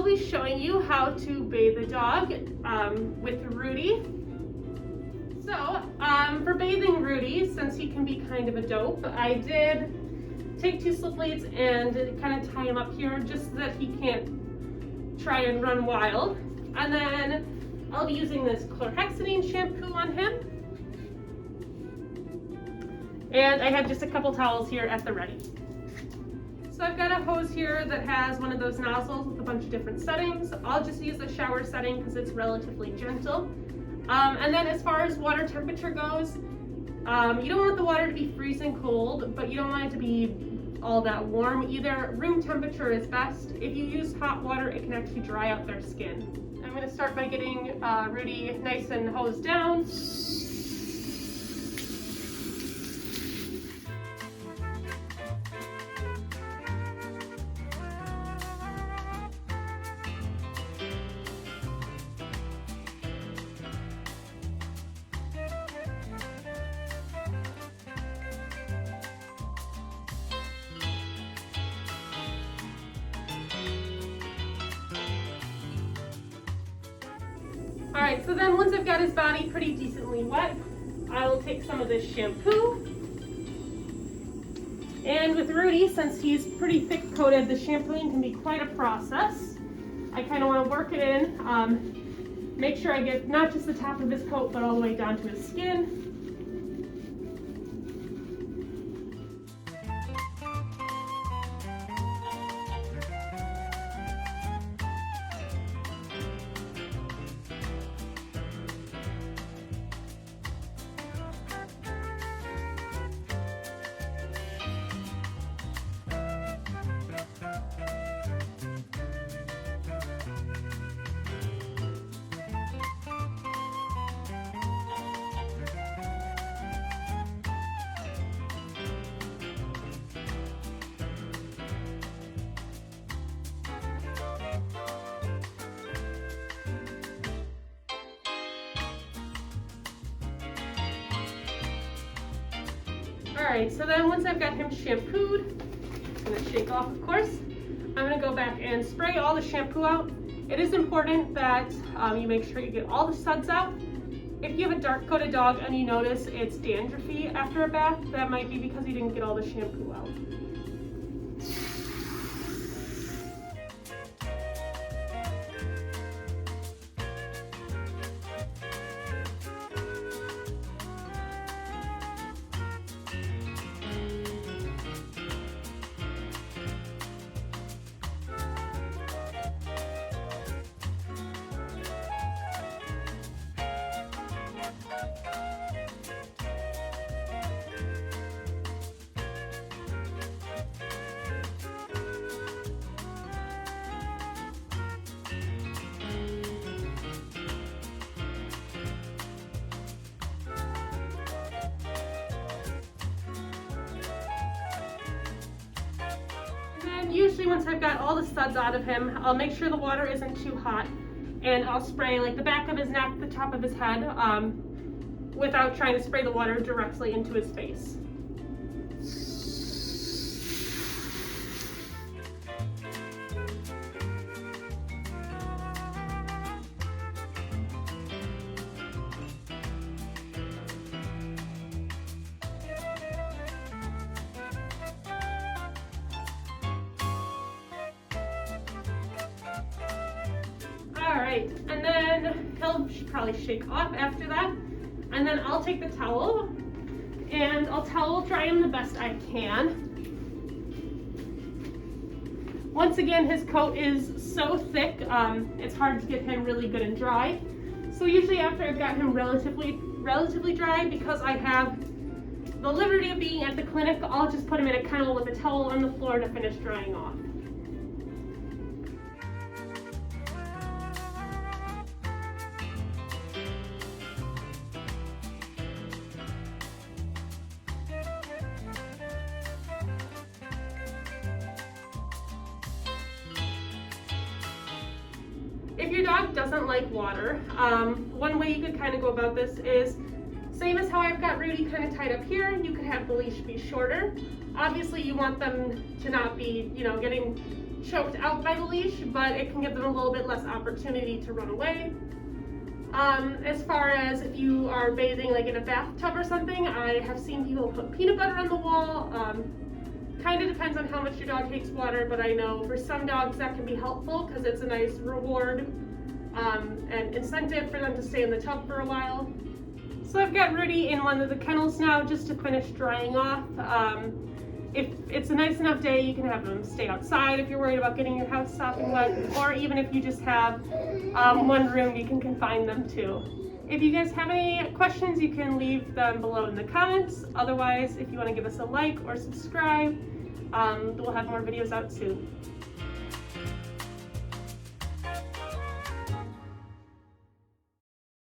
be showing you how to bathe a dog with Rudy. So for bathing Rudy, since he can be kind of a dope, I did take 2 slip leads and kind of tie him up here just so that he can't try and run wild. And then I'll be using this chlorhexidine shampoo on him. And I have just a couple towels here at the ready. So I've got a hose here that has one of those nozzles with a bunch of different settings. I'll just use the shower setting because it's relatively gentle. And then as far as water temperature goes, you don't want the water to be freezing cold, but you don't want it to be all that warm either. Room temperature is best. If you use hot water, it can actually dry out their skin. I'm going to start by getting Rudy nice and hosed down. Alright, so then once I've got his body pretty decently wet, I will take some of this shampoo. And with Rudy, since he's pretty thick coated, the shampooing can be quite a process. I kind of want to work it in, make sure I get not just the top of his coat, but all the way down to his skin. Alright, so then once I've got him shampooed, I'm going to shake off, of course. I'm going to go back and spray all the shampoo out. It is important that you make sure you get all the suds out. If you have a dark coated dog and you notice it's dandruffy after a bath, that might be because you didn't get all the shampoo out. Usually once I've got all the suds out of him, I'll make sure the water isn't too hot, and I'll spray like the back of his neck, the top of his head, without trying to spray the water directly into his face. Alright, and then he'll probably shake off after that. And then I'll take the towel and I'll towel dry him the best I can. Once again, his coat is so thick, it's hard to get him really good and dry. So usually after I've got him relatively dry, because I have the liberty of being at the clinic, I'll just put him in a kennel with a towel on the floor to finish drying off. If your dog doesn't like water, one way you could kind of go about this is, say Same as how I've got Rudy kind of tied up here, you could have the leash be shorter. Obviously you want them to not be, getting choked out by the leash, but it can give them a little bit less opportunity to run away. As far as if you are bathing like in a bathtub or something, I have seen people put peanut butter on the wall. Kind of depends on how much your dog hates water, but I know for some dogs that can be helpful because it's a nice reward and incentive for them to stay in the tub for a while. So I've got Rudy in one of the kennels now just to finish drying off. If it's a nice enough day, you can have them stay outside if you're worried about getting your house sopping wet, or even if you just have one room you can confine them to. If you guys have any questions, you can leave them below in the comments. Otherwise, if you want to give us a like or subscribe, we'll have more videos out soon.